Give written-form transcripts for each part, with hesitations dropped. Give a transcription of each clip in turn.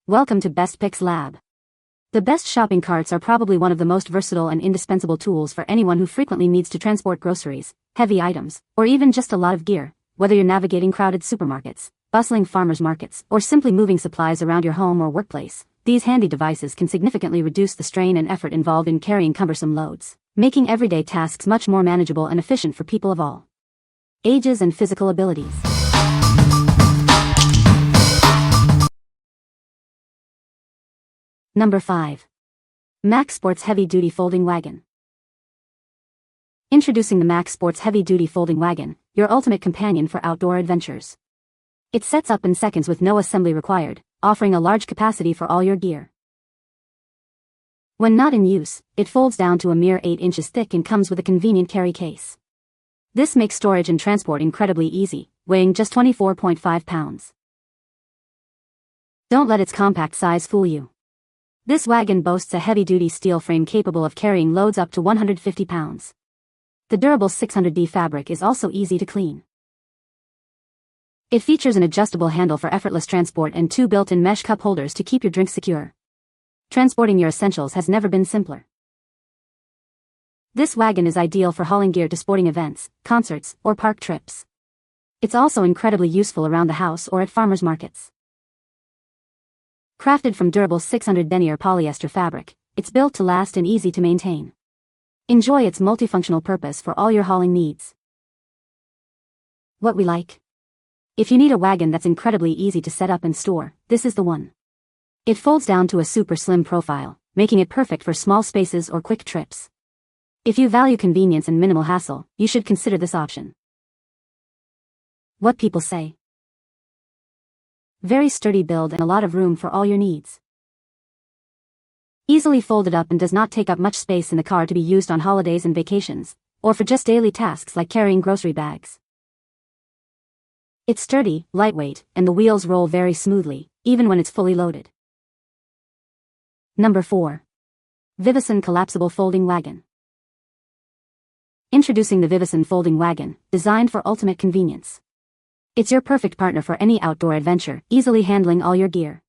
Welcome to Best Picks Lab. The best shopping carts are probably one of the most versatile and indispensable tools for anyone who frequently needs to transport groceries, heavy items, or even just a lot of gear, whether you're navigating crowded supermarkets, bustling farmers markets, or simply moving supplies around your home or workplace. These handy devices can significantly reduce the strain and effort involved in carrying cumbersome loads, making everyday tasks much more manageable and efficient for people of all ages and physical abilities. Number 5. Max Sports Heavy Duty Folding Wagon. Introducing the Max Sports Heavy Duty Folding Wagon, your ultimate companion for outdoor adventures. It sets up in seconds with no assembly required, offering a large capacity for all your gear. When not in use, it folds down to a mere 8 inches thick and comes with a convenient carry case. This makes storage and transport incredibly easy, weighing just 24.5 pounds. Don't let its compact size fool you. This wagon boasts a heavy-duty steel frame capable of carrying loads up to 150 pounds. The durable 600D fabric is also easy to clean. It features an adjustable handle for effortless transport and 2 built-in mesh cup holders to keep your drinks secure. Transporting your essentials has never been simpler. This wagon is ideal for hauling gear to sporting events, concerts, or park trips. It's also incredibly useful around the house or at farmers markets. Crafted from durable 600 denier polyester fabric, it's built to last and easy to maintain. Enjoy its multifunctional purpose for all your hauling needs. What we like. If you need a wagon that's incredibly easy to set up and store, this is the one. It folds down to a super slim profile, making it perfect for small spaces or quick trips. If you value convenience and minimal hassle, you should consider this option. What people say. Very sturdy build and a lot of room for all your needs. Easily folded up and does not take up much space in the car to be used on holidays and vacations, or for just daily tasks like carrying grocery bags. It's sturdy, lightweight, and the wheels roll very smoothly, even when it's fully loaded. Number 4. VIVOSUN Collapsible Folding Wagon. Introducing the VIVOSUN Folding Wagon, designed for ultimate convenience. It's your perfect partner for any outdoor adventure, easily handling all your gear.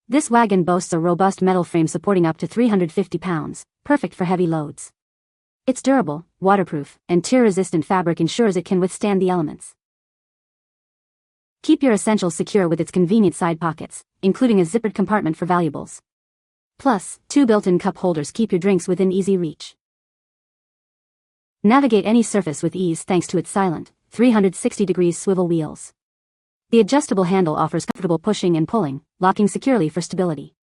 This wagon boasts a robust metal frame supporting up to 350 pounds, perfect for heavy loads. Its durable, waterproof, and tear-resistant fabric ensures it can withstand the elements. Keep your essentials secure with its convenient side pockets, including a zippered compartment for valuables. Plus, 2 built-in cup holders keep your drinks within easy reach. Navigate any surface with ease thanks to its silent, 360-degree swivel wheels. The adjustable handle offers comfortable pushing and pulling, locking securely for stability.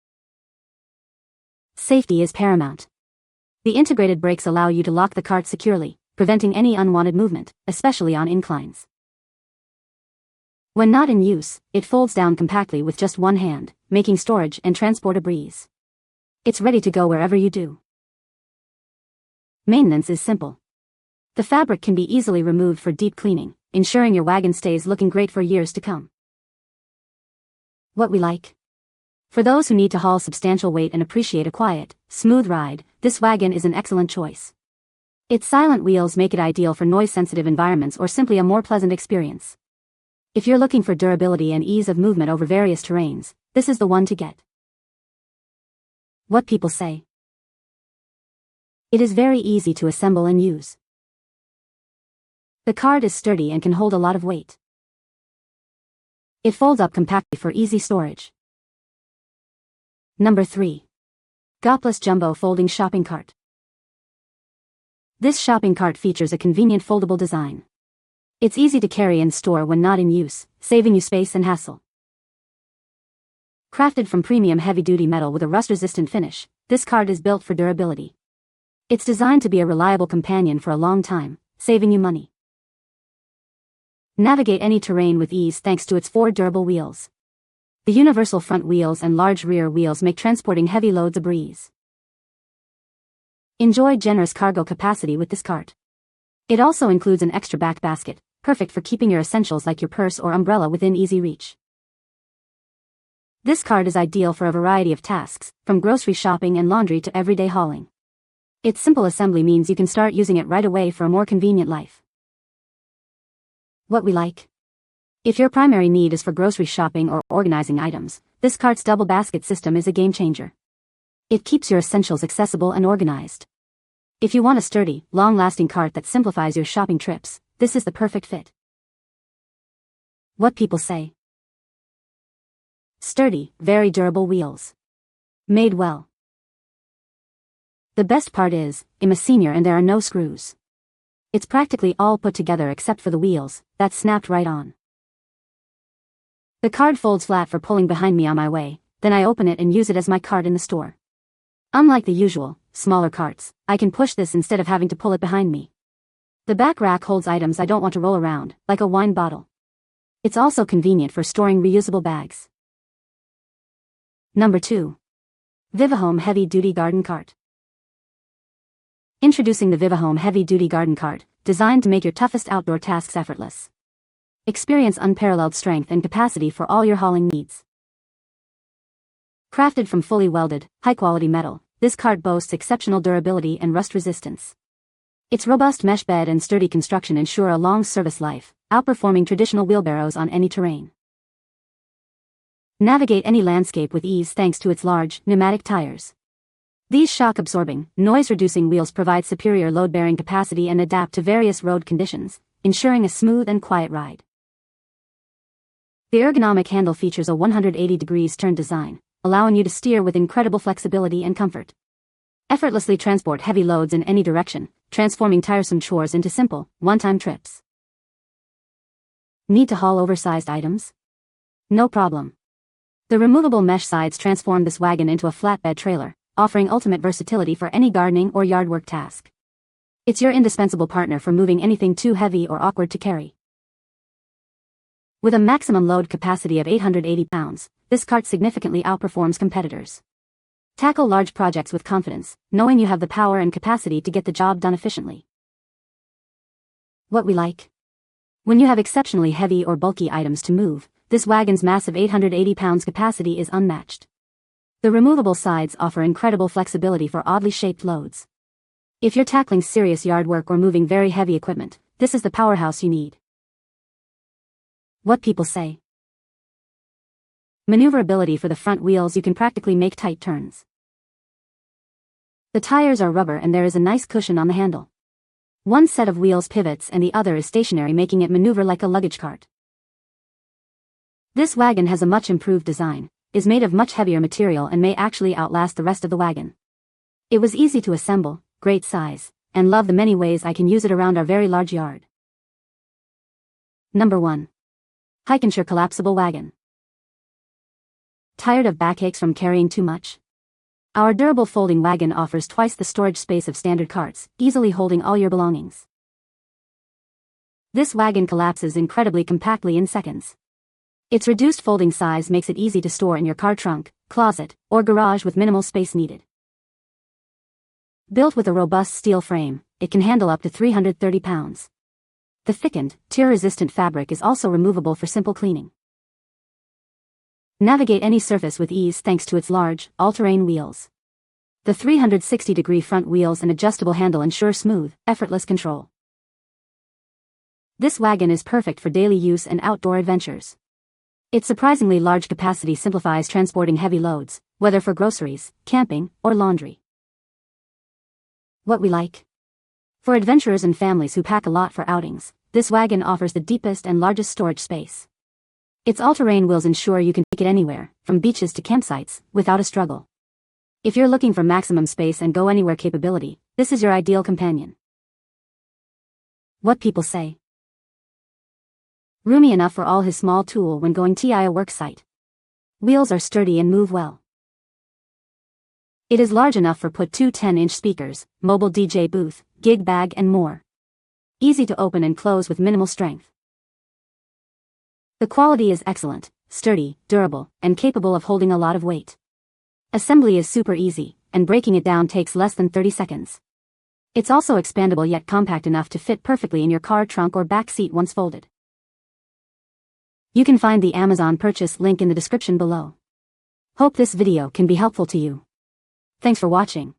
Safety is paramount. The integrated brakes allow you to lock the cart securely, preventing any unwanted movement, especially on inclines. When not in use, it folds down compactly with just one hand, making storage and transport a breeze. It's ready to go wherever you do. Maintenance is simple. The fabric can be easily removed for deep cleaning, ensuring your wagon stays looking great for years to come. What we like. For those who need to haul substantial weight and appreciate a quiet, smooth ride, this wagon is an excellent choice. Its silent wheels make it ideal for noise-sensitive environments or simply a more pleasant experience. If you're looking for durability and ease of movement over various terrains, this is the one to get. What people say. It is very easy to assemble and use. The cart is sturdy and can hold a lot of weight. It folds up compactly for easy storage. Number 3. Goplus Jumbo Folding Shopping Cart. This shopping cart features a convenient foldable design. It's easy to carry and store when not in use, saving you space and hassle. Crafted from premium heavy-duty metal with a rust-resistant finish, this cart is built for durability. It's designed to be a reliable companion for a long time, saving you money. Navigate any terrain with ease thanks to its 4 durable wheels. The universal front wheels and large rear wheels make transporting heavy loads a breeze. Enjoy generous cargo capacity with this cart. It also includes an extra back basket, perfect for keeping your essentials like your purse or umbrella within easy reach. This cart is ideal for a variety of tasks, from grocery shopping and laundry to everyday hauling. Its simple assembly means you can start using it right away for a more convenient life. What we like. If your primary need is for grocery shopping or organizing items, this cart's double basket system is a game changer. It keeps your essentials accessible and organized. If you want a sturdy, long-lasting cart that simplifies your shopping trips, this is the perfect fit. What people say. Sturdy, very durable wheels. Made well. The best part is, I'm a senior and there are no screws. It's practically all put together except for the wheels, that's snapped right on. The cart folds flat for pulling behind me on my way, then I open it and use it as my cart in the store. Unlike the usual, smaller carts, I can push this instead of having to pull it behind me. The back rack holds items I don't want to roll around, like a wine bottle. It's also convenient for storing reusable bags. Number 2. VIVOHOME Heavy Duty Garden Cart. Introducing the VIVOHOME Heavy Duty Garden Cart, designed to make your toughest outdoor tasks effortless. Experience unparalleled strength and capacity for all your hauling needs. Crafted from fully welded, high-quality metal, this cart boasts exceptional durability and rust resistance. Its robust mesh bed and sturdy construction ensure a long service life, outperforming traditional wheelbarrows on any terrain. Navigate any landscape with ease thanks to its large, pneumatic tires. These shock-absorbing, noise-reducing wheels provide superior load-bearing capacity and adapt to various road conditions, ensuring a smooth and quiet ride. The ergonomic handle features a 180 degrees turn design, allowing you to steer with incredible flexibility and comfort. Effortlessly transport heavy loads in any direction, transforming tiresome chores into simple, one-time trips. Need to haul oversized items? No problem. The removable mesh sides transform this wagon into a flatbed trailer, offering ultimate versatility for any gardening or yard work task. It's your indispensable partner for moving anything too heavy or awkward to carry. With a maximum load capacity of 880 pounds, this cart significantly outperforms competitors. Tackle large projects with confidence, knowing you have the power and capacity to get the job done efficiently. What we like. When you have exceptionally heavy or bulky items to move, this wagon's massive 880 pounds capacity is unmatched. The removable sides offer incredible flexibility for oddly shaped loads. If you're tackling serious yard work or moving very heavy equipment, this is the powerhouse you need. What people say. Maneuverability for the front wheels, you can practically make tight turns. The tires are rubber and there is a nice cushion on the handle. One set of wheels pivots and the other is stationary, making it maneuver like a luggage cart. This wagon has a much improved design, is made of much heavier material and may actually outlast the rest of the wagon. It was easy to assemble, great size, and love the many ways I can use it around our very large yard. Number 1. Hikenture Collapsible Wagon. Tired of backaches from carrying too much? Our durable folding wagon offers twice the storage space of standard carts, easily holding all your belongings. This wagon collapses incredibly compactly in seconds. Its reduced folding size makes it easy to store in your car trunk, closet, or garage with minimal space needed. Built with a robust steel frame, it can handle up to 330 pounds. The thickened, tear-resistant fabric is also removable for simple cleaning. Navigate any surface with ease thanks to its large, all-terrain wheels. The 360-degree front wheels and adjustable handle ensure smooth, effortless control. This wagon is perfect for daily use and outdoor adventures. Its surprisingly large capacity simplifies transporting heavy loads, whether for groceries, camping, or laundry. What we like. For adventurers and families who pack a lot for outings, this wagon offers the deepest and largest storage space. Its all-terrain wheels ensure you can take it anywhere, from beaches to campsites, without a struggle. If you're looking for maximum space and go-anywhere capability, this is your ideal companion. What people say. Roomy enough for all his small tool when going to a work site. Wheels are sturdy and move well. It is large enough for put two 10-inch speakers, mobile DJ booth, gig bag and more. Easy to open and close with minimal strength. The quality is excellent, sturdy, durable, and capable of holding a lot of weight. Assembly is super easy, and breaking it down takes less than 30 seconds. It's also expandable yet compact enough to fit perfectly in your car trunk or back seat once folded. You can find the Amazon purchase link in the description below. Hope this video can be helpful to you. Thanks for watching.